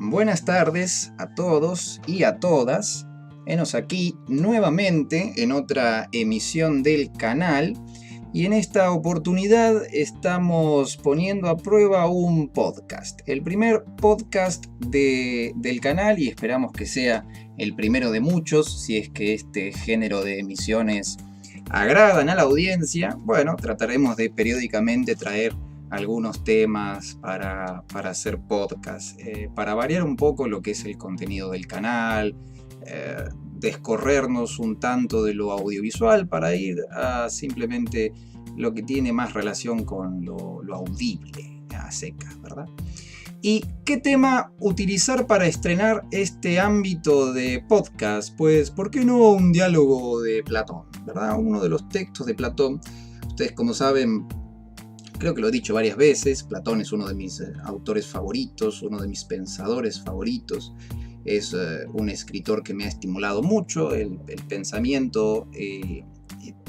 Buenas tardes a todos y a todas. Henos aquí nuevamente en otra emisión del canal y en esta oportunidad estamos poniendo a prueba un podcast. El primer podcast del canal y esperamos que sea el primero de muchos si es que este género de emisiones agradan a la audiencia. Bueno, trataremos de periódicamente traer algunos temas para hacer podcast, para variar un poco lo que es el contenido del canal, descorrernos un tanto de lo audiovisual para ir a simplemente lo que tiene más relación con lo audible, a secas, ¿verdad? ¿Y qué tema utilizar para estrenar este ámbito de podcast? Pues, ¿por qué no un diálogo de Platón, ¿verdad? Uno de los textos de Platón, ustedes como saben, creo que lo he dicho varias veces, Platón es uno de mis autores favoritos, uno de mis pensadores favoritos. Es un escritor que me ha estimulado mucho el pensamiento,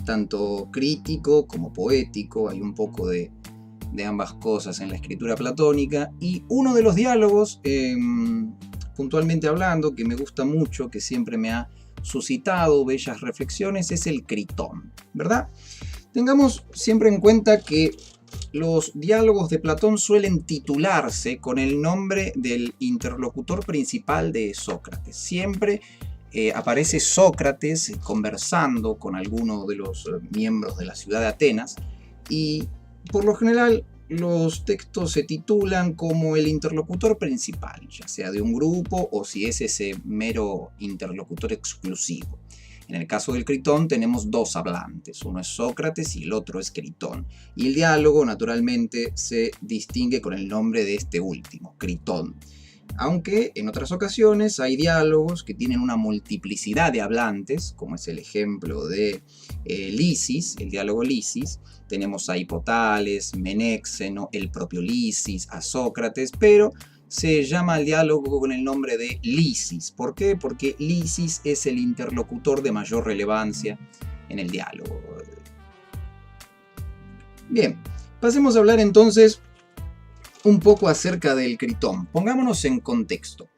tanto crítico como poético. Hay un poco de ambas cosas en la escritura platónica. Y uno de los diálogos, puntualmente hablando, que me gusta mucho, que siempre me ha suscitado bellas reflexiones, es el Critón, ¿verdad? Tengamos siempre en cuenta que los diálogos de Platón suelen titularse con el nombre del interlocutor principal de Sócrates. Siempre aparece Sócrates conversando con alguno de los miembros de la ciudad de Atenas y por lo general los textos se titulan como el interlocutor principal, ya sea de un grupo o si es ese mero interlocutor exclusivo. En el caso del Critón tenemos dos hablantes, uno es Sócrates y el otro es Critón. Y el diálogo naturalmente se distingue con el nombre de este último, Critón. Aunque en otras ocasiones hay diálogos que tienen una multiplicidad de hablantes, como es el ejemplo de Lisis, el diálogo Lisis. Tenemos a Hipotales, Menéxeno, el propio Lisis, a Sócrates, pero se llama al diálogo con el nombre de Lisis. ¿Por qué? Porque Lisis es el interlocutor de mayor relevancia en el diálogo. Bien, pasemos a hablar entonces un poco acerca del Critón. Pongámonos en contexto.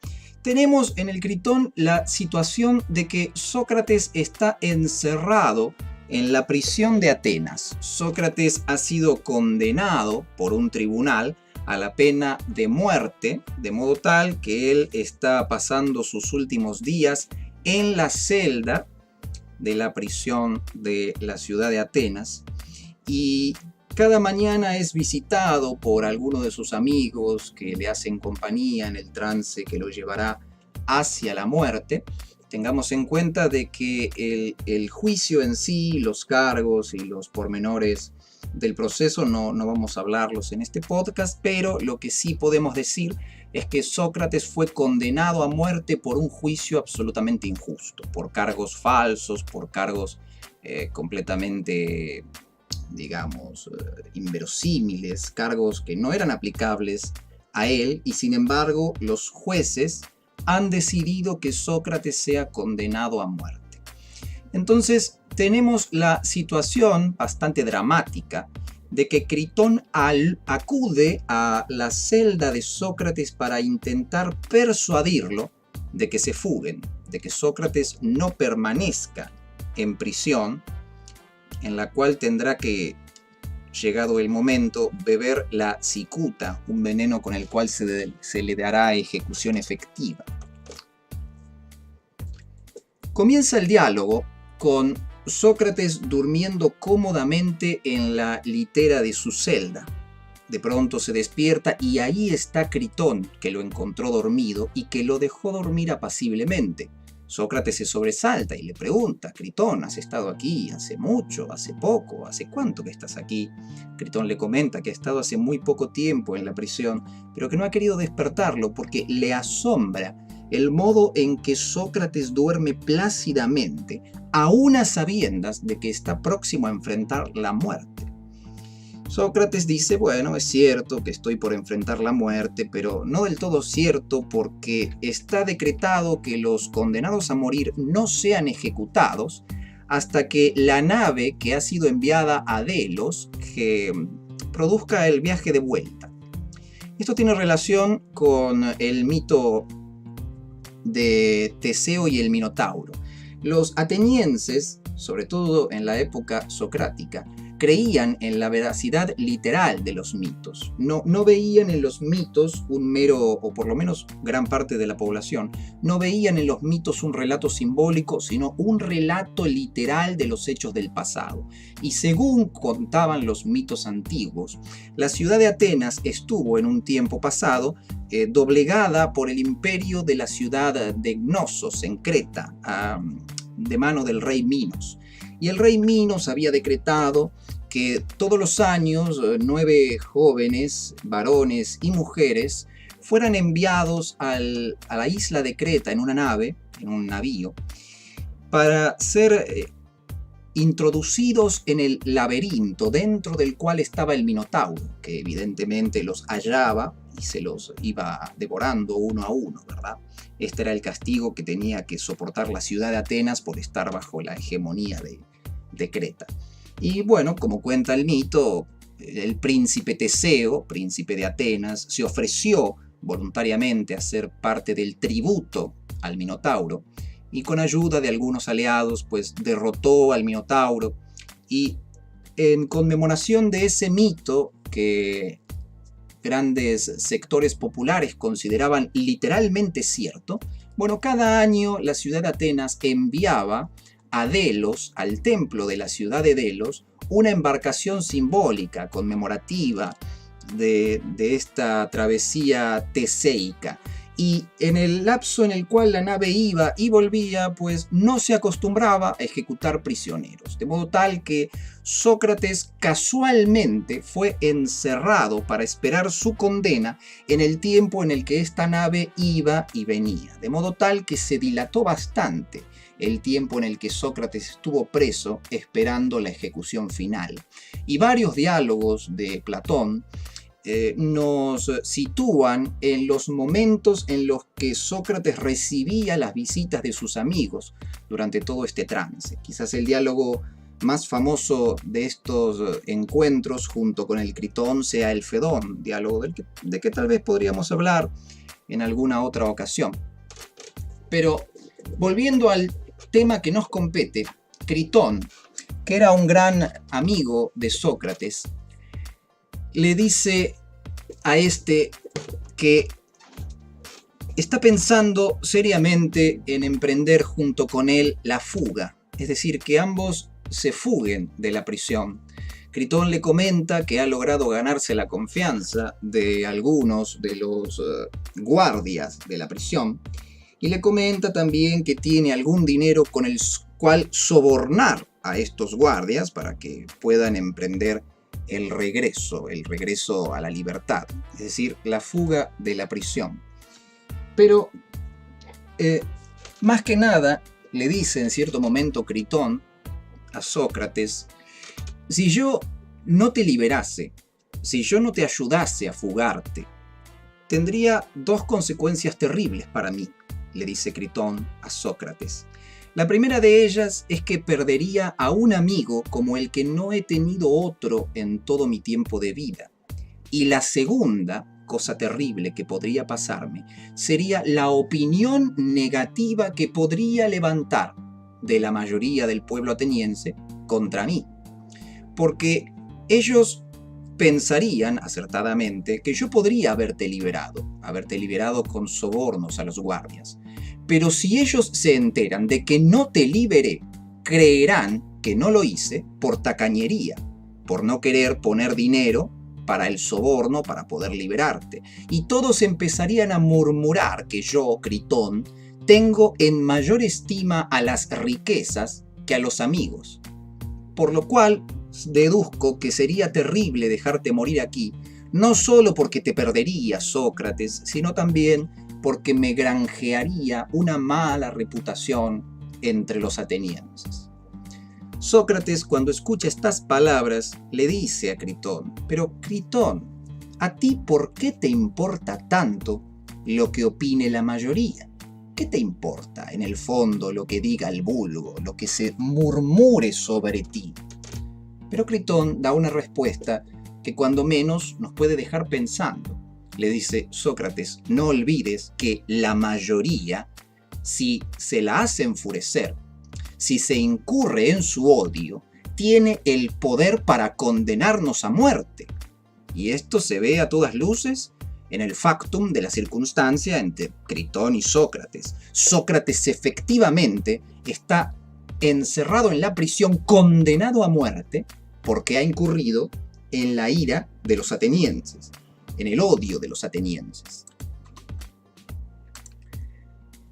Tenemos en el Critón la situación de que Sócrates está encerrado en la prisión de Atenas. Sócrates ha sido condenado por un tribunal a la pena de muerte, de modo tal que él está pasando sus últimos días en la celda de la prisión de la ciudad de Atenas y cada mañana es visitado por alguno de sus amigos que le hacen compañía en el trance que lo llevará hacia la muerte. Tengamos en cuenta de que el juicio en sí, los cargos y los pormenores del proceso no vamos a hablarlos en este podcast, pero lo que sí podemos decir es que Sócrates fue condenado a muerte por un juicio absolutamente injusto, por cargos falsos, por cargos completamente, digamos, inverosímiles, cargos que no eran aplicables a él y sin embargo los jueces han decidido que Sócrates sea condenado a muerte. Entonces tenemos la situación bastante dramática de que Critón acude a la celda de Sócrates para intentar persuadirlo de que se fuguen, de que Sócrates no permanezca en prisión, en la cual tendrá que, llegado el momento, beber la cicuta, un veneno con el cual se le dará ejecución efectiva. Comienza el diálogo con Sócrates durmiendo cómodamente en la litera de su celda. De pronto se despierta y ahí está Critón, que lo encontró dormido y que lo dejó dormir apaciblemente. Sócrates se sobresalta y le pregunta: Critón, ¿has estado aquí hace mucho, hace poco, hace cuánto que estás aquí? Critón le comenta que ha estado hace muy poco tiempo en la prisión, pero que no ha querido despertarlo porque le asombra el modo en que Sócrates duerme plácidamente, aún a sabiendas de que está próximo a enfrentar la muerte. Sócrates dice: bueno, es cierto que estoy por enfrentar la muerte, pero no del todo cierto porque está decretado que los condenados a morir no sean ejecutados hasta que la nave que ha sido enviada a Delos que produzca el viaje de vuelta. Esto tiene relación con el mito de Teseo y el Minotauro. Los atenienses, sobre todo en la época socrática, creían en la veracidad literal de los mitos. No veían en los mitos un mero, o por lo menos gran parte de la población, no veían en los mitos un relato simbólico, sino un relato literal de los hechos del pasado. Y según contaban los mitos antiguos, la ciudad de Atenas estuvo en un tiempo pasado doblegada por el imperio de la ciudad de Gnosos en Creta, de mano del rey Minos. Y el rey Minos había decretado que todos los años 9 jóvenes, varones y mujeres, fueran enviados a la isla de Creta en una nave, en un navío, para ser introducidos en el laberinto dentro del cual estaba el Minotauro, que evidentemente los hallaba y se los iba devorando uno a uno, ¿verdad? Este era el castigo que tenía que soportar la ciudad de Atenas por estar bajo la hegemonía de Creta. Y bueno, como cuenta el mito, el príncipe Teseo, príncipe de Atenas, se ofreció voluntariamente a ser parte del tributo al Minotauro, y con ayuda de algunos aliados, pues derrotó al Minotauro. Y en conmemoración de ese mito, que grandes sectores populares consideraban literalmente cierto, bueno, cada año la ciudad de Atenas enviaba a Delos, al templo de la ciudad de Delos, una embarcación simbólica, conmemorativa de esta travesía teseica. Y en el lapso en el cual la nave iba y volvía, pues no se acostumbraba a ejecutar prisioneros. De modo tal que Sócrates casualmente fue encerrado para esperar su condena en el tiempo en el que esta nave iba y venía. De modo tal que se dilató bastante el tiempo en el que Sócrates estuvo preso esperando la ejecución final. Y varios diálogos de Platón nos sitúan en los momentos en los que Sócrates recibía las visitas de sus amigos durante todo este trance. Quizás el diálogo más famoso de estos encuentros junto con el Critón sea el Fedón, diálogo de que tal vez podríamos hablar en alguna otra ocasión. Pero volviendo al tema que nos compete, Critón, que era un gran amigo de Sócrates, le dice a este que está pensando seriamente en emprender junto con él la fuga, es decir, que ambos se fuguen de la prisión. Critón le comenta que ha logrado ganarse la confianza de algunos de los guardias de la prisión, y le comenta también que tiene algún dinero con el cual sobornar a estos guardias para que puedan emprender el regreso a la libertad, es decir, la fuga de la prisión. Pero, más que nada, le dice en cierto momento Critón a Sócrates: si yo no te liberase, si yo no te ayudase a fugarte, tendría dos consecuencias terribles para mí, le dice Critón a Sócrates. La primera de ellas es que perdería a un amigo como el que no he tenido otro en todo mi tiempo de vida. Y la segunda, cosa terrible que podría pasarme, sería la opinión negativa que podría levantar de la mayoría del pueblo ateniense contra mí. Porque ellos pensarían acertadamente que yo podría haberte liberado con sobornos a los guardias. Pero si ellos se enteran de que no te liberé, creerán que no lo hice por tacañería, por no querer poner dinero para el soborno para poder liberarte. Y todos empezarían a murmurar que yo, Critón, tengo en mayor estima a las riquezas que a los amigos. Por lo cual deduzco que sería terrible dejarte morir aquí, no solo porque te perdería, Sócrates, sino también porque me granjearía una mala reputación entre los atenienses. Sócrates, cuando escucha estas palabras, le dice a Critón: pero Critón, ¿a ti por qué te importa tanto lo que opine la mayoría? ¿Qué te importa, en el fondo, lo que diga el vulgo, lo que se murmure sobre ti? Pero Critón da una respuesta que cuando menos nos puede dejar pensando. le dice Sócrates, no olvides que la mayoría, si se la hace enfurecer, si se incurre en su odio, tiene el poder para condenarnos a muerte. Y esto se ve a todas luces en el factum de la circunstancia entre Critón y Sócrates. Sócrates efectivamente está encerrado en la prisión, condenado a muerte, porque ha incurrido en la ira de los atenienses, en el odio de los atenienses.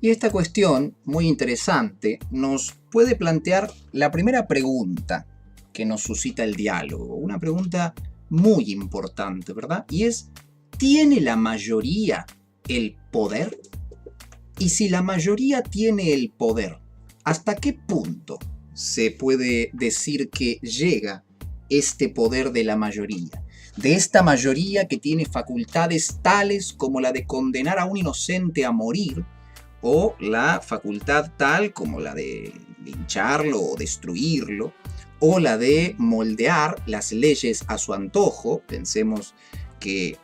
Y esta cuestión, muy interesante, nos puede plantear la primera pregunta que nos suscita el diálogo, una pregunta muy importante, ¿verdad? Y es, ¿tiene la mayoría el poder? Y si la mayoría tiene el poder, ¿hasta qué punto se puede decir que llega este poder de la mayoría? De esta mayoría que tiene facultades tales como la de condenar a un inocente a morir, o la facultad tal como la de lincharlo o destruirlo, o la de moldear las leyes a su antojo. Pensemos que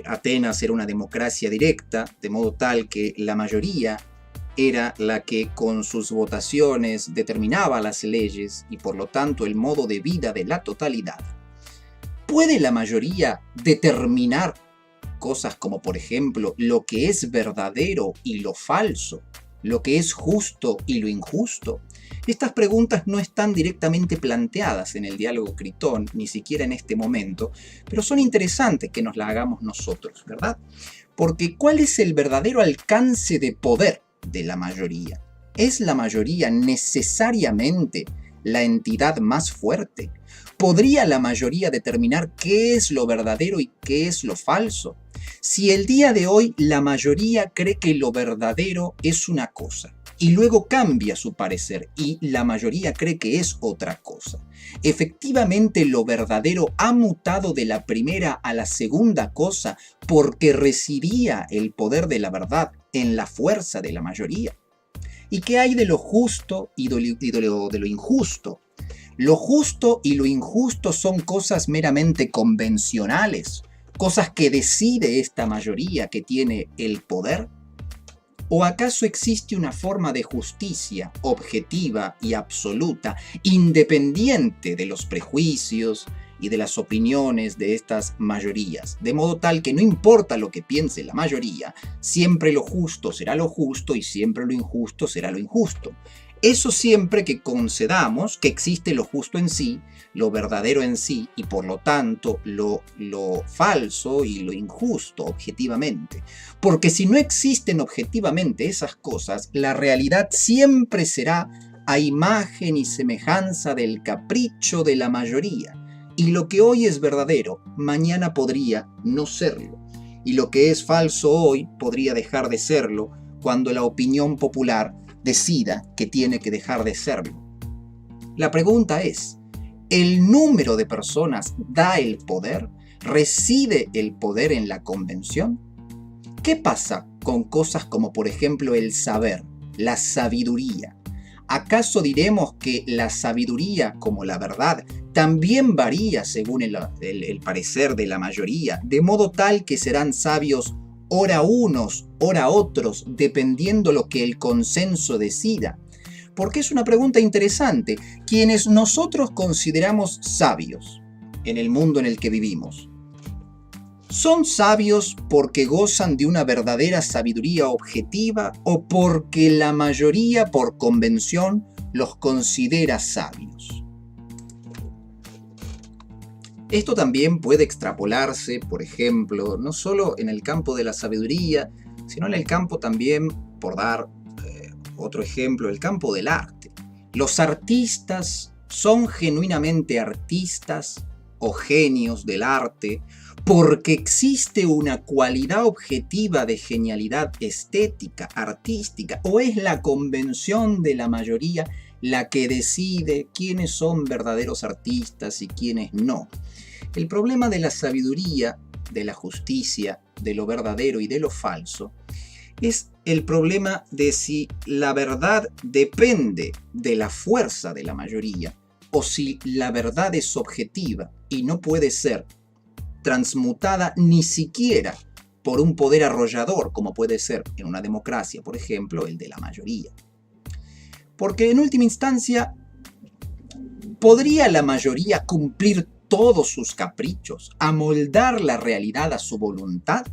Atenas era una democracia directa, de modo tal que la mayoría era la que con sus votaciones determinaba las leyes y por lo tanto el modo de vida de la totalidad. ¿Puede la mayoría determinar cosas como, por ejemplo, lo que es verdadero y lo falso, lo que es justo y lo injusto? Estas preguntas no están directamente planteadas en el diálogo Critón, ni siquiera en este momento, pero son interesantes que nos las hagamos nosotros, ¿verdad? Porque ¿cuál es el verdadero alcance de poder de la mayoría? ¿Es la mayoría necesariamente la entidad más fuerte? ¿Podría la mayoría determinar qué es lo verdadero y qué es lo falso? Si el día de hoy la mayoría cree que lo verdadero es una cosa y luego cambia su parecer y la mayoría cree que es otra cosa, efectivamente lo verdadero ha mutado de la primera a la segunda cosa porque residía el poder de la verdad en la fuerza de la mayoría. ¿Y qué hay de lo justo y de lo injusto? Lo justo y lo injusto son cosas meramente convencionales, cosas que decide esta mayoría que tiene el poder. ¿O acaso existe una forma de justicia objetiva y absoluta, independiente de los prejuicios y de las opiniones de estas mayorías? De modo tal que no importa lo que piense la mayoría, siempre lo justo será lo justo y siempre lo injusto será lo injusto. Eso siempre que concedamos que existe lo justo en sí, lo verdadero en sí, y por lo tanto lo falso y lo injusto objetivamente. Porque si no existen objetivamente esas cosas, la realidad siempre será a imagen y semejanza del capricho de la mayoría. Y lo que hoy es verdadero, mañana podría no serlo. Y lo que es falso hoy podría dejar de serlo cuando la opinión popular decida que tiene que dejar de serlo. La pregunta es, ¿el número de personas da el poder? ¿Reside el poder en la convención? ¿Qué pasa con cosas como, por ejemplo, el saber, la sabiduría? ¿Acaso diremos que la sabiduría, como la verdad, también varía según el parecer de la mayoría, de modo tal que serán sabios ora unos, ora otros, dependiendo lo que el consenso decida? Porque es una pregunta interesante. Quienes nosotros consideramos sabios en el mundo en el que vivimos, ¿son sabios porque gozan de una verdadera sabiduría objetiva o porque la mayoría, por convención, los considera sabios? Esto también puede extrapolarse, por ejemplo, no solo en el campo de la sabiduría, sino en el campo también, por dar otro ejemplo, el campo del arte. ¿Los artistas son genuinamente artistas o genios del arte porque existe una cualidad objetiva de genialidad estética, artística, o es la convención de la mayoría la que decide quiénes son verdaderos artistas y quiénes no? El problema de la sabiduría, de la justicia, de lo verdadero y de lo falso, es el problema de si la verdad depende de la fuerza de la mayoría o si la verdad es objetiva y no puede ser transmutada ni siquiera por un poder arrollador, como puede ser en una democracia, por ejemplo, el de la mayoría. Porque en última instancia, ¿podría la mayoría cumplir todos sus caprichos, amoldar la realidad a su voluntad?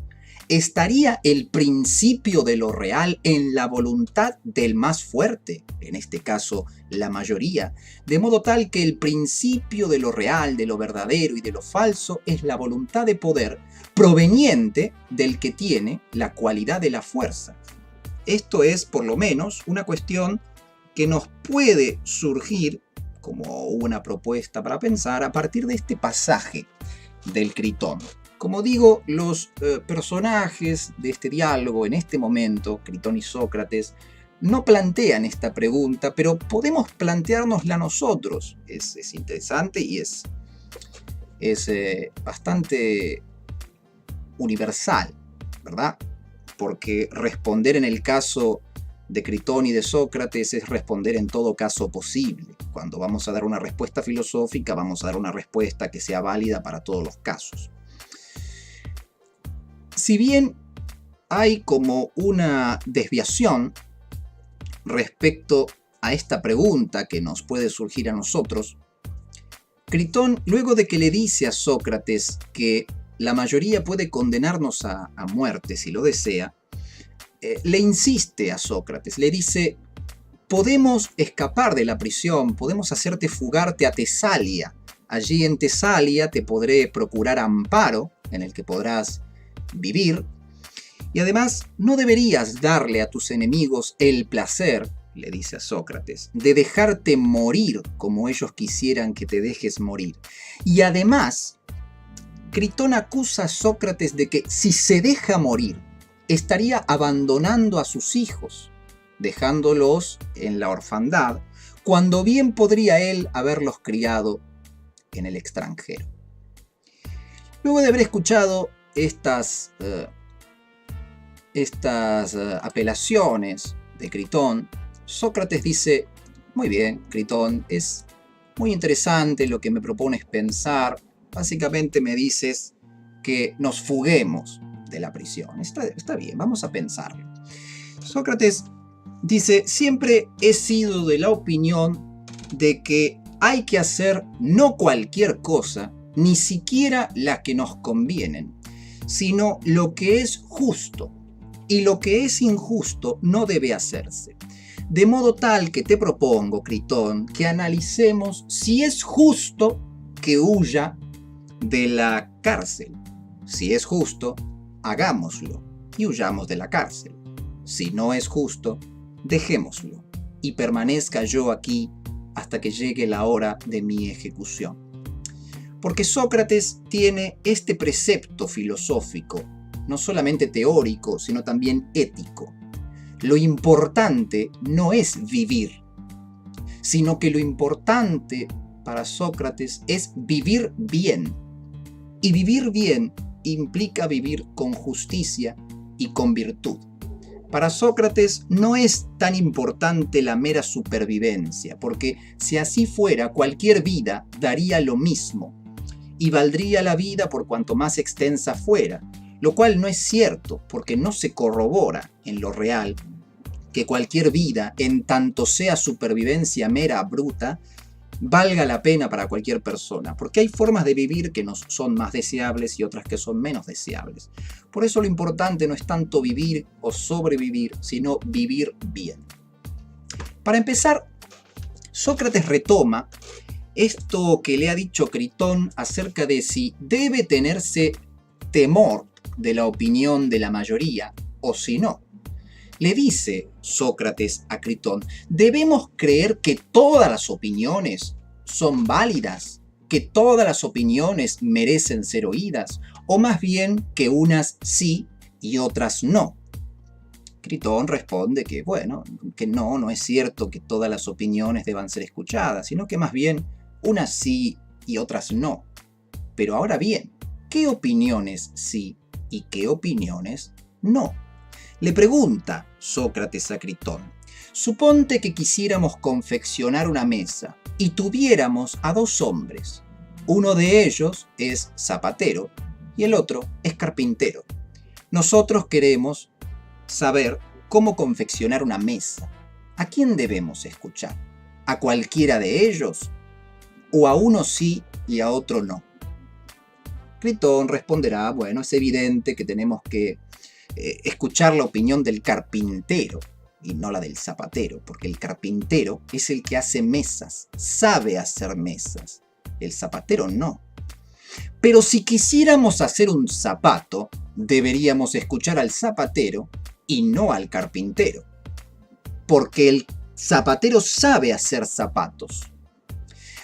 ¿Estaría el principio de lo real en la voluntad del más fuerte, en este caso la mayoría, de modo tal que el principio de lo real, de lo verdadero y de lo falso es la voluntad de poder proveniente del que tiene la cualidad de la fuerza? Esto es, por lo menos, una cuestión que nos puede surgir como una propuesta para pensar a partir de este pasaje del Critón. Como digo, los personajes de este diálogo en este momento, Critón y Sócrates, no plantean esta pregunta, pero podemos planteárnosla nosotros. Es interesante y es bastante universal, ¿verdad? Porque responder en el caso de Critón y de Sócrates es responder en todo caso posible. Cuando vamos a dar una respuesta filosófica, vamos a dar una respuesta que sea válida para todos los casos. Si bien hay como una desviación respecto a esta pregunta que nos puede surgir a nosotros, Critón, luego de que le dice a Sócrates que la mayoría puede condenarnos a muerte si lo desea, le insiste a Sócrates, le dice: podemos escapar de la prisión, podemos hacerte fugarte a Tesalia. Allí en Tesalia te podré procurar amparo en el que podrás vivir, y además no deberías darle a tus enemigos el placer, le dice a Sócrates, de dejarte morir como ellos quisieran que te dejes morir. Y además, Critón acusa a Sócrates de que si se deja morir, estaría abandonando a sus hijos, dejándolos en la orfandad, cuando bien podría él haberlos criado en el extranjero. Luego de haber escuchado estas apelaciones de Critón, Sócrates dice: muy bien, Critón, es muy interesante lo que me propones pensar. Básicamente me dices que nos fuguemos de la prisión. Está bien, vamos a pensarlo. Sócrates dice: siempre he sido de la opinión de que hay que hacer no cualquier cosa, ni siquiera la que nos convienen, sino lo que es justo, y lo que es injusto no debe hacerse. De modo tal que te propongo, Critón, que analicemos si es justo que huya de la cárcel. Si es justo, hagámoslo y huyamos de la cárcel. Si no es justo, dejémoslo y permanezca yo aquí hasta que llegue la hora de mi ejecución. Porque Sócrates tiene este precepto filosófico, no solamente teórico, sino también ético. Lo importante no es vivir, sino que lo importante para Sócrates es vivir bien. Y vivir bien implica vivir con justicia y con virtud. Para Sócrates no es tan importante la mera supervivencia, porque si así fuera, cualquier vida daría lo mismo, y valdría la vida por cuanto más extensa fuera, lo cual no es cierto, porque no se corrobora en lo real que cualquier vida, en tanto sea supervivencia mera bruta, valga la pena para cualquier persona, porque hay formas de vivir que nos son más deseables y otras que son menos deseables. Por eso lo importante no es tanto vivir o sobrevivir, sino vivir bien. Para empezar, Sócrates retoma esto que le ha dicho Critón acerca de si debe tenerse temor de la opinión de la mayoría o si no. Le dice Sócrates a Critón: debemos creer que todas las opiniones son válidas, que todas las opiniones merecen ser oídas, o más bien que unas sí y otras no. Critón responde que, bueno, que no es cierto que todas las opiniones deban ser escuchadas, sino que más bien unas sí y otras no. Pero ahora bien, ¿qué opiniones sí y qué opiniones no? Le pregunta Sócrates a Critón: suponte que quisiéramos confeccionar una mesa y tuviéramos a dos hombres. Uno de ellos es zapatero y el otro es carpintero. Nosotros queremos saber cómo confeccionar una mesa. ¿A quién debemos escuchar? ¿A cualquiera de ellos? ¿O a uno sí y a otro no? Critón responderá, bueno, es evidente que tenemos que escuchar la opinión del carpintero y no la del zapatero, porque el carpintero es el que hace mesas, sabe hacer mesas. El zapatero no. Pero si quisiéramos hacer un zapato, deberíamos escuchar al zapatero y no al carpintero, porque el zapatero sabe hacer zapatos.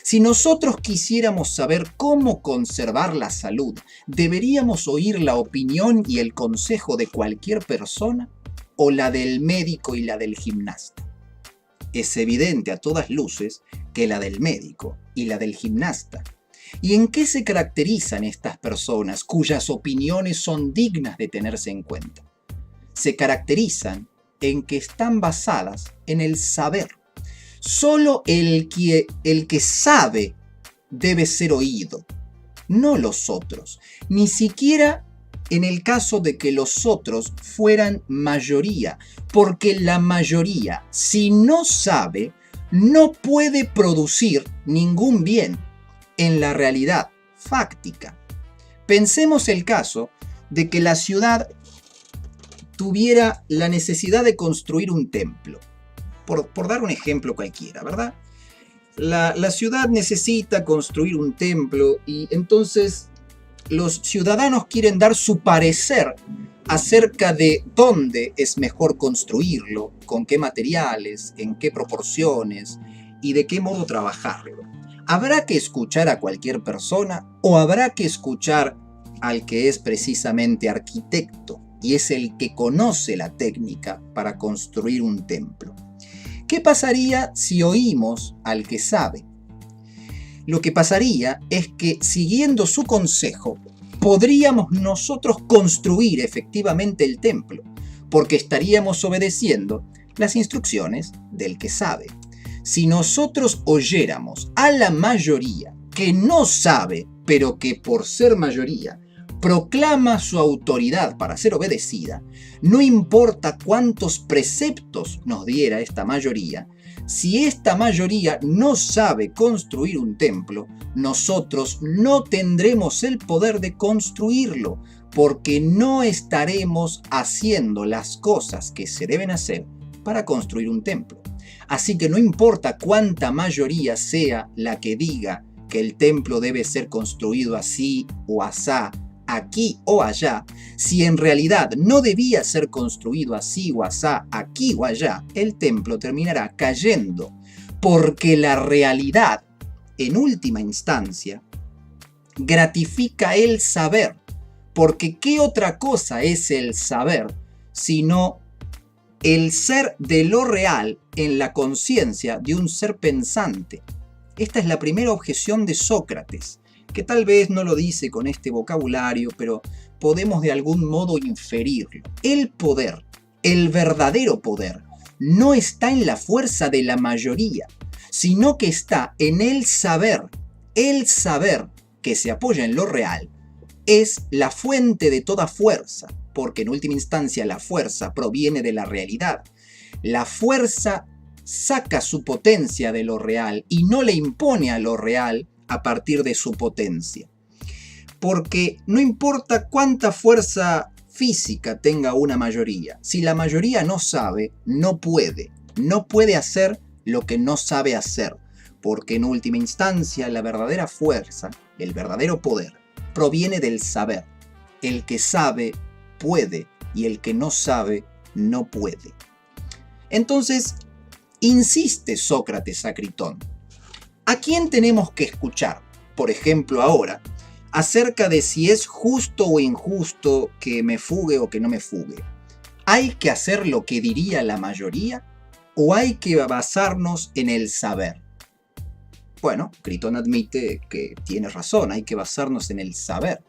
Si nosotros quisiéramos saber cómo conservar la salud, ¿deberíamos oír la opinión y el consejo de cualquier persona o la del médico y la del gimnasta? Es evidente a todas luces que la del médico y la del gimnasta. ¿Y en qué se caracterizan estas personas cuyas opiniones son dignas de tenerse en cuenta? Se caracterizan en que están basadas en el saber. Solo el que sabe debe ser oído, no los otros, ni siquiera en el caso de que los otros fueran mayoría, porque la mayoría, si no sabe, no puede producir ningún bien en la realidad fáctica. Pensemos el caso de que la ciudad tuviera la necesidad de construir un templo. Por dar un ejemplo cualquiera, ¿verdad? La ciudad necesita construir un templo y entonces los ciudadanos quieren dar su parecer acerca de dónde es mejor construirlo, con qué materiales, en qué proporciones y de qué modo trabajarlo. ¿Habrá que escuchar a cualquier persona o habrá que escuchar al que es precisamente arquitecto y es el que conoce la técnica para construir un templo? ¿Qué pasaría si oímos al que sabe? Lo que pasaría es que, siguiendo su consejo, podríamos nosotros construir efectivamente el templo, porque estaríamos obedeciendo las instrucciones del que sabe. Si nosotros oyéramos a la mayoría que no sabe, pero que por ser mayoría proclama su autoridad para ser obedecida, no importa cuántos preceptos nos diera esta mayoría, si esta mayoría no sabe construir un templo, nosotros no tendremos el poder de construirlo, porque no estaremos haciendo las cosas que se deben hacer para construir un templo. Así que no importa cuánta mayoría sea la que diga que el templo debe ser construido así o asá, aquí o allá, si en realidad no debía ser construido así o asá, aquí o allá, el templo terminará cayendo, porque la realidad, en última instancia, gratifica el saber, porque ¿qué otra cosa es el saber sino el ser de lo real en la conciencia de un ser pensante? Esta es la primera objeción de Sócrates, que tal vez no lo dice con este vocabulario, pero podemos de algún modo inferirlo. El poder, el verdadero poder, no está en la fuerza de la mayoría, sino que está en el saber. El saber que se apoya en lo real es la fuente de toda fuerza, porque en última instancia la fuerza proviene de la realidad. La fuerza saca su potencia de lo real y no le impone a lo real a partir de su potencia. Porque no importa cuánta fuerza física tenga una mayoría, si la mayoría no sabe, no puede hacer lo que no sabe hacer, porque en última instancia la verdadera fuerza, el verdadero poder, proviene del saber. El que sabe puede y el que no sabe no puede. Entonces, insiste Sócrates a Critón. ¿A quién tenemos que escuchar, por ejemplo ahora, acerca de si es justo o injusto que me fugue o que no me fugue? ¿Hay que hacer lo que diría la mayoría o hay que basarnos en el saber? Bueno, Critón admite que tiene razón, hay que basarnos en el saber.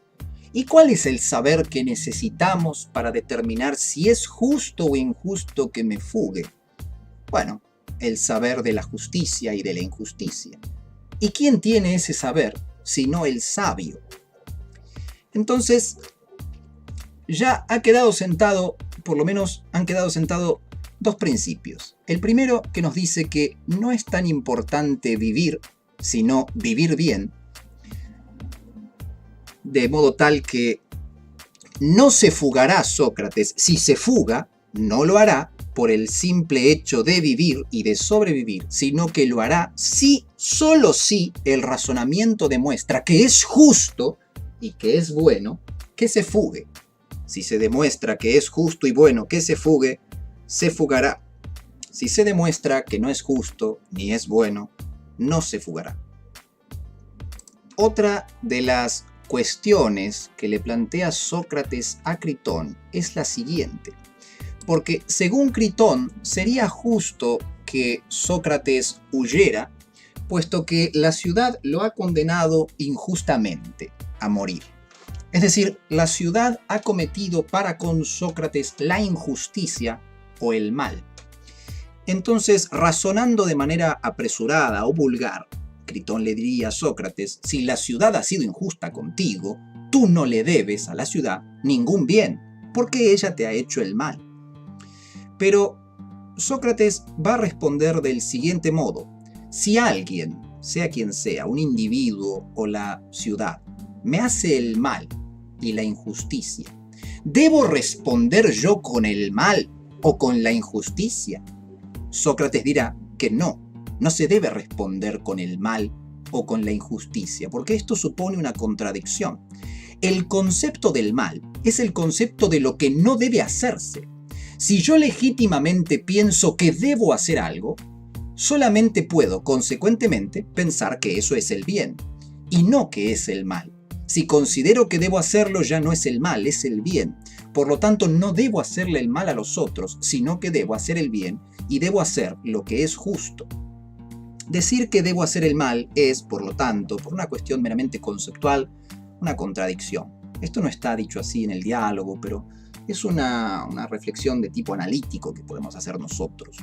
¿Y cuál es el saber que necesitamos para determinar si es justo o injusto que me fugue? Bueno, el saber de la justicia y de la injusticia. ¿Y quién tiene ese saber sino el sabio? Entonces, ya ha quedado sentado, por lo menos han quedado sentados dos principios. El primero, que nos dice que no es tan importante vivir, sino vivir bien, de modo tal que no se fugará Sócrates. Si se fuga, no lo hará por el simple hecho de vivir y de sobrevivir, sino que lo hará si, solo si, el razonamiento demuestra que es justo y que es bueno que se fugue. Si se demuestra que es justo y bueno que se fugue, se fugará. Si se demuestra que no es justo ni es bueno, no se fugará. Otra de las cuestiones que le plantea Sócrates a Critón es la siguiente. Porque según Critón sería justo que Sócrates huyera, puesto que la ciudad lo ha condenado injustamente a morir. Es decir, la ciudad ha cometido para con Sócrates la injusticia o el mal. Entonces, razonando de manera apresurada o vulgar, Critón le diría a Sócrates: si la ciudad ha sido injusta contigo, tú no le debes a la ciudad ningún bien, porque ella te ha hecho el mal. Pero Sócrates va a responder del siguiente modo: si alguien, sea quien sea, un individuo o la ciudad, me hace el mal y la injusticia, ¿debo responder yo con el mal o con la injusticia? Sócrates dirá que no se debe responder con el mal o con la injusticia, porque esto supone una contradicción. El concepto del mal es el concepto de lo que no debe hacerse. Si yo legítimamente pienso que debo hacer algo, solamente puedo, consecuentemente, pensar que eso es el bien, y no que es el mal. Si considero que debo hacerlo, ya no es el mal, es el bien. Por lo tanto, no debo hacerle el mal a los otros, sino que debo hacer el bien y debo hacer lo que es justo. Decir que debo hacer el mal es, por lo tanto, por una cuestión meramente conceptual, una contradicción. Esto no está dicho así en el diálogo, pero es una reflexión de tipo analítico que podemos hacer nosotros.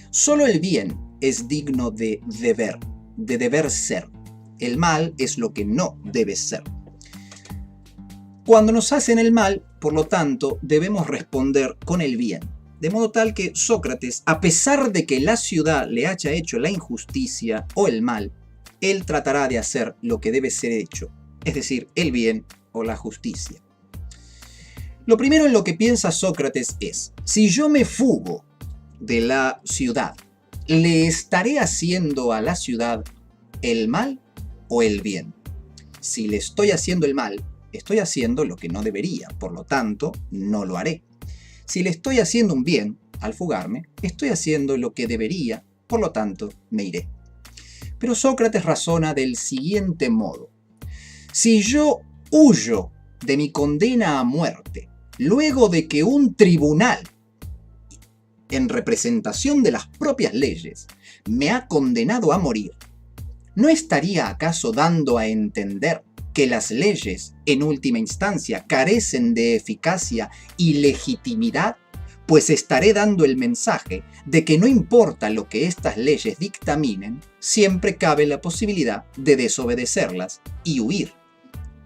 Solo el bien es digno de deber ser. El mal es lo que no debe ser. Cuando nos hacen el mal, por lo tanto, debemos responder con el bien. De modo tal que Sócrates, a pesar de que la ciudad le haya hecho la injusticia o el mal, él tratará de hacer lo que debe ser hecho, es decir, el bien o la justicia. Lo primero en lo que piensa Sócrates es: si yo me fugo de la ciudad, ¿le estaré haciendo a la ciudad el mal o el bien? Si le estoy haciendo el mal, estoy haciendo lo que no debería, por lo tanto, no lo haré. Si le estoy haciendo un bien al fugarme, estoy haciendo lo que debería, por lo tanto, me iré. Pero Sócrates razona del siguiente modo: si yo huyo de mi condena a muerte, luego de que un tribunal, en representación de las propias leyes, me ha condenado a morir, ¿no estaría acaso dando a entender que las leyes, en última instancia, carecen de eficacia y legitimidad? Pues estaré dando el mensaje de que no importa lo que estas leyes dictaminen, siempre cabe la posibilidad de desobedecerlas y huir.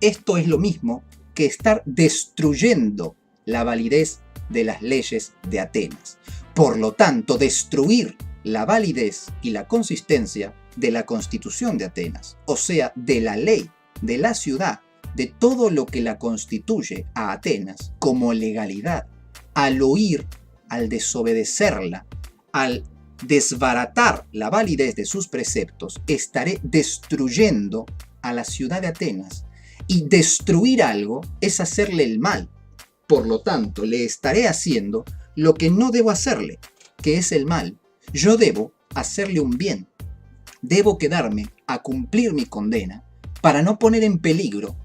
Esto es lo mismo que estar destruyendo la validez de las leyes de Atenas. Por lo tanto, destruir la validez y la consistencia de la Constitución de Atenas, o sea, de la ley, de la ciudad, de todo lo que la constituye a Atenas como legalidad. Al huir, al desobedecerla, al desbaratar la validez de sus preceptos, estaré destruyendo a la ciudad de Atenas. Y destruir algo es hacerle el mal. Por lo tanto, le estaré haciendo lo que no debo hacerle, que es el mal. Yo debo hacerle un bien. Debo quedarme a cumplir mi condena para no poner en peligro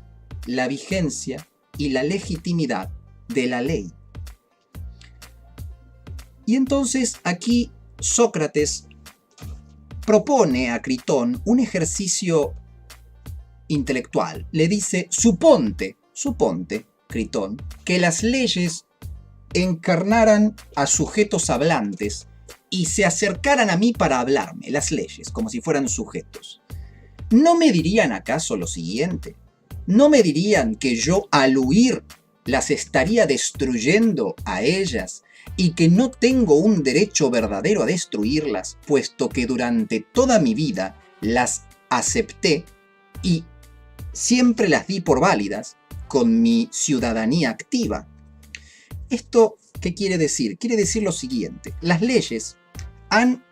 la vigencia y la legitimidad de la ley. Y entonces aquí Sócrates propone a Critón un ejercicio intelectual. Le dice: suponte, Critón, que las leyes encarnaran a sujetos hablantes y se acercaran a mí para hablarme, las leyes, como si fueran sujetos. ¿No me dirían acaso lo siguiente? ¿No me dirían que yo, al huir las estaría destruyendo a ellas y que no tengo un derecho verdadero a destruirlas, puesto que durante toda mi vida las acepté y siempre las di por válidas con mi ciudadanía activa. ¿Esto qué quiere decir? Quiere decir lo siguiente: las leyes han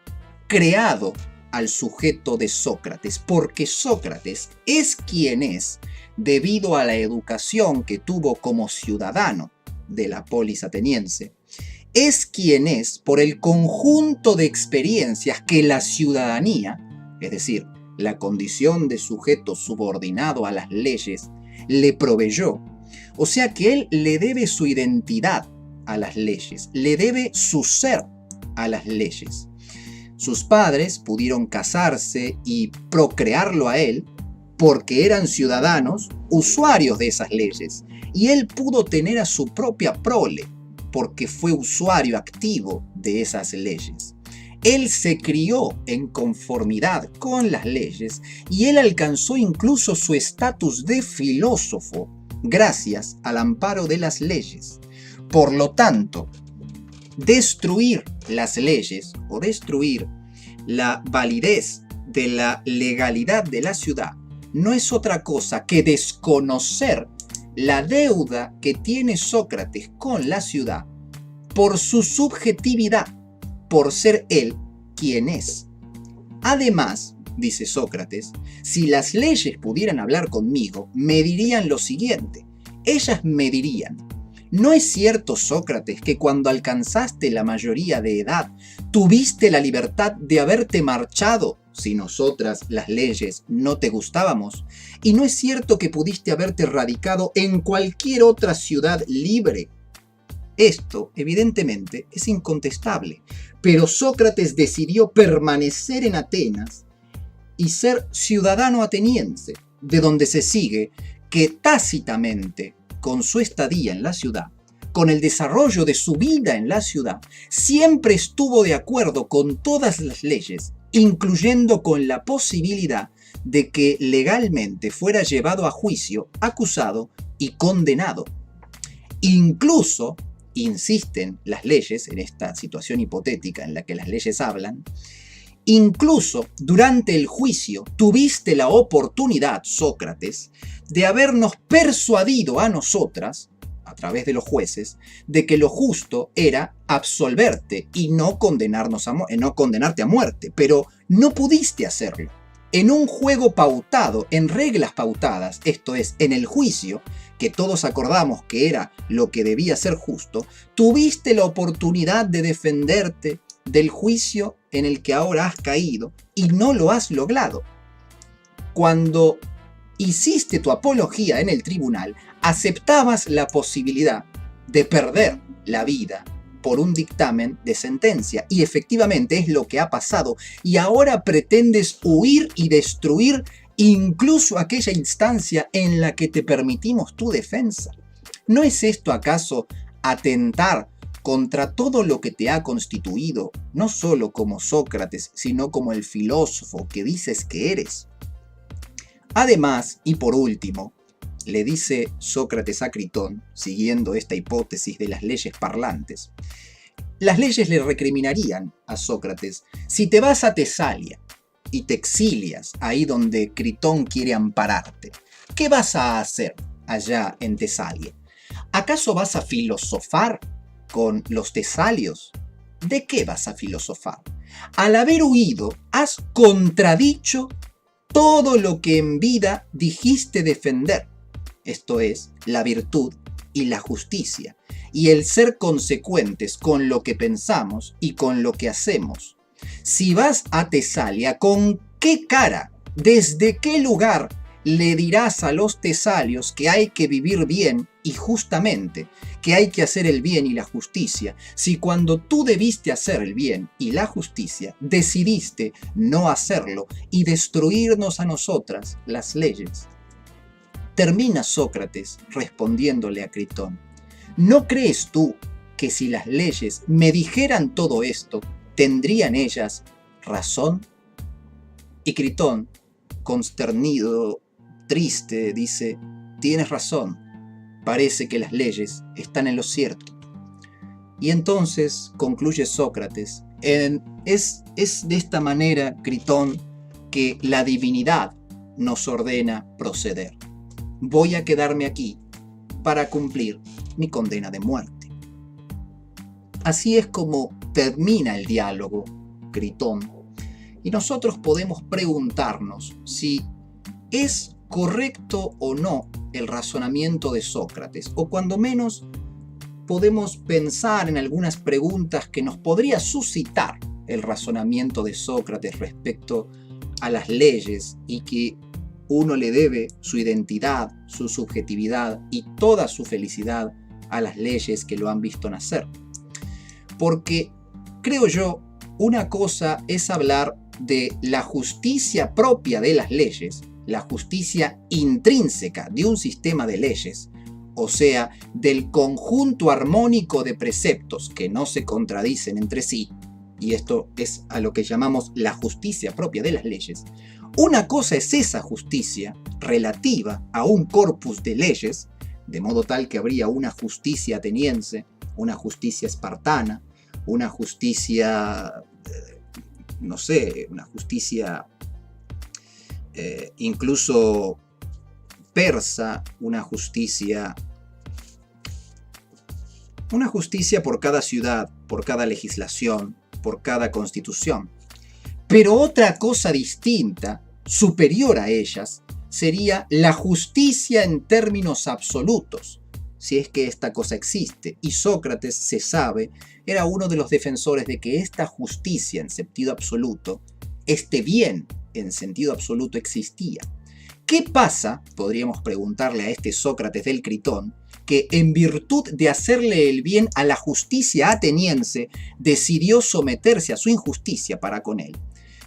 creado al sujeto de Sócrates, porque Sócrates es quien es debido a la educación que tuvo como ciudadano de la polis ateniense. Es quien es por el conjunto de experiencias que la ciudadanía, es decir, la condición de sujeto subordinado a las leyes, le proveyó. O sea que él le debe su identidad a las leyes, le debe su ser a las leyes. Sus padres pudieron casarse y procrearlo a él porque eran ciudadanos usuarios de esas leyes, y él pudo tener a su propia prole porque fue usuario activo de esas leyes. Él se crió en conformidad con las leyes y él alcanzó incluso su estatus de filósofo gracias al amparo de las leyes. Por lo tanto, destruir las leyes o destruir la validez de la legalidad de la ciudad no es otra cosa que desconocer la deuda que tiene Sócrates con la ciudad por su subjetividad, por ser él quien es. Además, dice Sócrates, si las leyes pudieran hablar conmigo, me dirían lo siguiente. Ellas me dirían: ¿no es cierto, Sócrates, que cuando alcanzaste la mayoría de edad, tuviste la libertad de haberte marchado si nosotras, las leyes, no te gustábamos? ¿Y no es cierto que pudiste haberte radicado en cualquier otra ciudad libre? Esto, evidentemente, es incontestable, pero Sócrates decidió permanecer en Atenas y ser ciudadano ateniense, de donde se sigue que tácitamente, con su estadía en la ciudad, con el desarrollo de su vida en la ciudad, siempre estuvo de acuerdo con todas las leyes, incluyendo con la posibilidad de que legalmente fuera llevado a juicio, acusado y condenado. Incluso, insisten las leyes en esta situación hipotética en la que las leyes hablan, incluso durante el juicio tuviste la oportunidad, Sócrates, de habernos persuadido a nosotras, a través de los jueces, de que lo justo era absolverte y no condenarte a muerte, pero no pudiste hacerlo. En un juego pautado, en reglas pautadas, esto es, en el juicio, que todos acordamos que era lo que debía ser justo, tuviste la oportunidad de defenderte del juicio en el que ahora has caído y no lo has logrado. Cuando hiciste tu apología en el tribunal, aceptabas la posibilidad de perder la vida por un dictamen de sentencia, y efectivamente es lo que ha pasado, y ahora pretendes huir y destruir incluso aquella instancia en la que te permitimos tu defensa. ¿No es esto acaso atentar contra todo lo que te ha constituido, no solo como Sócrates, sino como el filósofo que dices que eres? Además, y por último, le dice Sócrates a Critón, siguiendo esta hipótesis de las leyes parlantes, las leyes le recriminarían a Sócrates: si te vas a Tesalia y te exilias ahí donde Critón quiere ampararte, ¿qué vas a hacer allá en Tesalia? ¿Acaso vas a filosofar con los tesalios? ¿De qué vas a filosofar? Al haber huido, has contradicho todo lo que en vida dijiste defender. Esto es, la virtud y la justicia, y el ser consecuentes con lo que pensamos y con lo que hacemos. Si vas a Tesalia, ¿con qué cara, desde qué lugar le dirás a los tesalios que hay que vivir bien y justamente, que hay que hacer el bien y la justicia, si cuando tú debiste hacer el bien y la justicia, decidiste no hacerlo y destruirnos a nosotras las leyes? Termina Sócrates respondiéndole a Critón: ¿no crees tú que si las leyes me dijeran todo esto, tendrían ellas razón? Y Critón, consternido, triste, dice: tienes razón, parece que las leyes están en lo cierto. Y entonces, concluye Sócrates, es de esta manera, Critón, que la divinidad nos ordena proceder. Voy a quedarme aquí para cumplir mi condena de muerte. Así es como termina el diálogo, Critón, y nosotros podemos preguntarnos si es correcto o no el razonamiento de Sócrates, o cuando menos podemos pensar en algunas preguntas que nos podría suscitar el razonamiento de Sócrates respecto a las leyes y que uno le debe su identidad, su subjetividad y toda su felicidad a las leyes que lo han visto nacer. Porque, creo yo, una cosa es hablar de la justicia propia de las leyes, la justicia intrínseca de un sistema de leyes, o sea, del conjunto armónico de preceptos que no se contradicen entre sí, y esto es a lo que llamamos la justicia propia de las leyes. Una cosa es esa justicia relativa a un corpus de leyes, de modo tal que habría una justicia ateniense, una justicia espartana, una justicia, no sé, una justicia incluso persa, una justicia por cada ciudad, por cada legislación, por cada constitución. Pero otra cosa distinta, superior a ellas, sería la justicia en términos absolutos, si es que esta cosa existe. Y Sócrates, se sabe, era uno de los defensores de que esta justicia en sentido absoluto, este bien en sentido absoluto existía. ¿Qué pasa, podríamos preguntarle a este Sócrates del Critón, que en virtud de hacerle el bien a la justicia ateniense, decidió someterse a su injusticia para con él?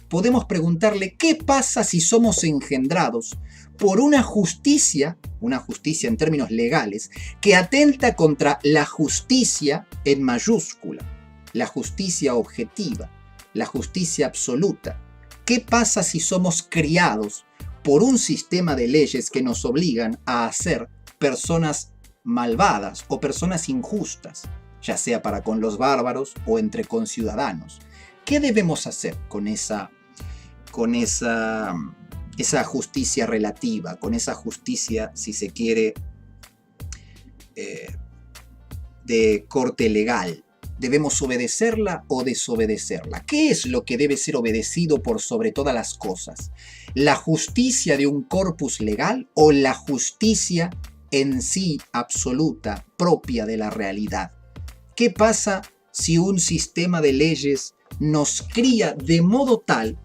Podemos preguntarle qué pasa si somos engendrados por una justicia en términos legales, que atenta contra la justicia en mayúscula, la justicia objetiva, la justicia absoluta. ¿Qué pasa si somos criados por un sistema de leyes que nos obligan a ser personas malvadas o personas injustas, ya sea para con los bárbaros o entre conciudadanos? ¿Qué debemos hacer con esa justicia relativa, con esa justicia, si se quiere, de corte legal? ¿Debemos obedecerla o desobedecerla? ¿Qué es lo que debe ser obedecido por sobre todas las cosas? ¿La justicia de un corpus legal o la justicia en sí absoluta, propia de la realidad? ¿Qué pasa si un sistema de leyes nos cría de modo tal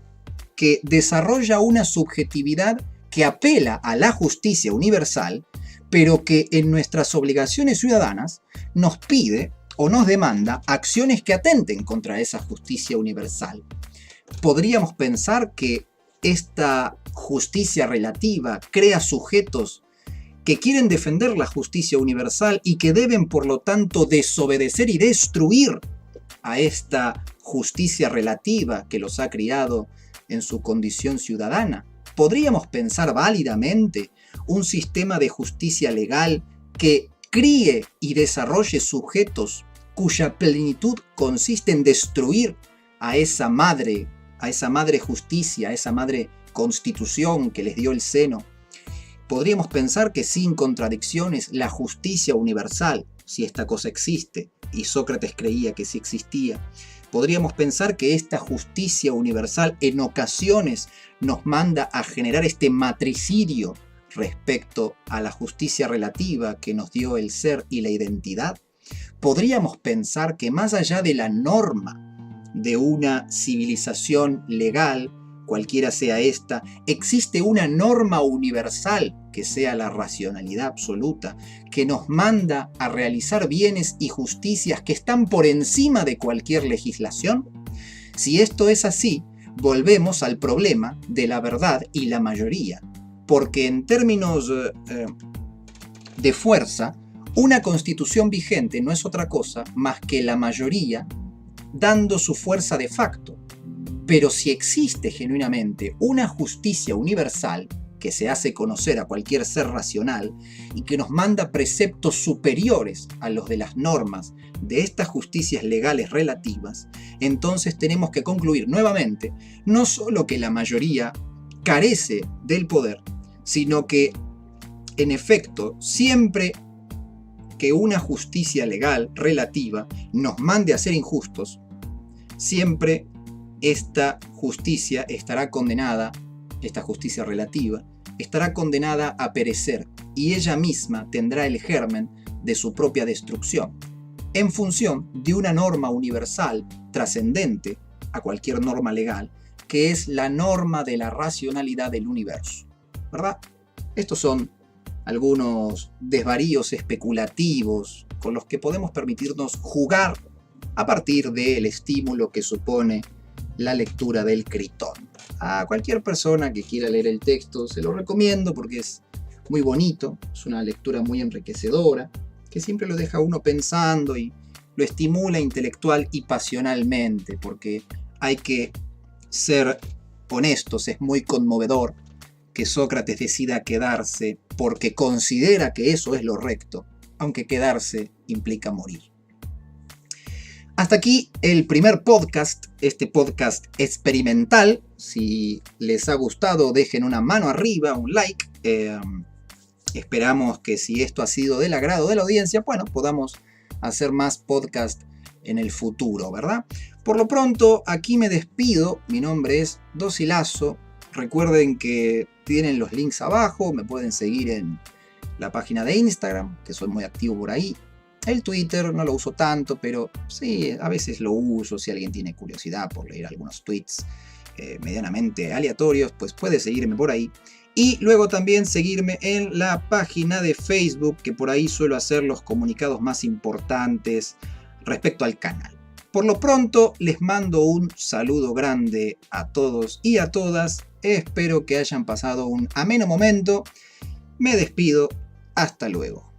que desarrolla una subjetividad que apela a la justicia universal, pero que en nuestras obligaciones ciudadanas nos pide o nos demanda acciones que atenten contra esa justicia universal? Podríamos pensar que esta justicia relativa crea sujetos que quieren defender la justicia universal y que deben, por lo tanto, desobedecer y destruir a esta justicia relativa que los ha criado en su condición ciudadana. Podríamos pensar válidamente un sistema de justicia legal que críe y desarrolle sujetos cuya plenitud consiste en destruir a esa madre justicia, a esa madre constitución que les dio el seno. Podríamos pensar que sin contradicciones la justicia universal, si esta cosa existe, y Sócrates creía que sí existía, podríamos pensar que esta justicia universal en ocasiones nos manda a generar este matricidio respecto a la justicia relativa que nos dio el ser y la identidad. Podríamos pensar que más allá de la norma de una civilización legal, cualquiera sea esta, existe una norma universal que sea la racionalidad absoluta, que nos manda a realizar bienes y justicias que están por encima de cualquier legislación. Si esto es así, volvemos al problema de la verdad y la mayoría, porque en términos de fuerza, una constitución vigente no es otra cosa más que la mayoría dando su fuerza de facto. Pero si existe genuinamente una justicia universal que se hace conocer a cualquier ser racional y que nos manda preceptos superiores a los de las normas de estas justicias legales relativas, entonces tenemos que concluir nuevamente no solo que la mayoría carece del poder, sino que, en efecto, siempre que una justicia legal relativa nos mande a ser injustos, siempre esta justicia estará condenada, esta justicia relativa, estará condenada a perecer y ella misma tendrá el germen de su propia destrucción, en función de una norma universal trascendente a cualquier norma legal, que es la norma de la racionalidad del universo, ¿verdad? Estos son algunos desvaríos especulativos con los que podemos permitirnos jugar a partir del estímulo que supone la lectura del Critón. A cualquier persona que quiera leer el texto se lo recomiendo porque es muy bonito, es una lectura muy enriquecedora, que siempre lo deja uno pensando y lo estimula intelectual y pasionalmente, porque hay que ser honestos, es muy conmovedor que Sócrates decida quedarse porque considera que eso es lo recto, aunque quedarse implica morir. Hasta aquí el primer podcast, este podcast experimental. Si les ha gustado, dejen una mano arriba, un like. Esperamos que si esto ha sido del agrado de la audiencia, bueno, podamos hacer más podcast en el futuro, ¿verdad? Por lo pronto, aquí me despido. Mi nombre es Docilazo. Recuerden que tienen los links abajo, me pueden seguir en la página de Instagram, que soy muy activo por ahí. El Twitter no lo uso tanto, pero sí, a veces lo uso si alguien tiene curiosidad por leer algunos tweets medianamente aleatorios, pues puede seguirme por ahí. Y luego también seguirme en la página de Facebook, que por ahí suelo hacer los comunicados más importantes respecto al canal. Por lo pronto, les mando un saludo grande a todos y a todas. Espero que hayan pasado un ameno momento. Me despido. Hasta luego.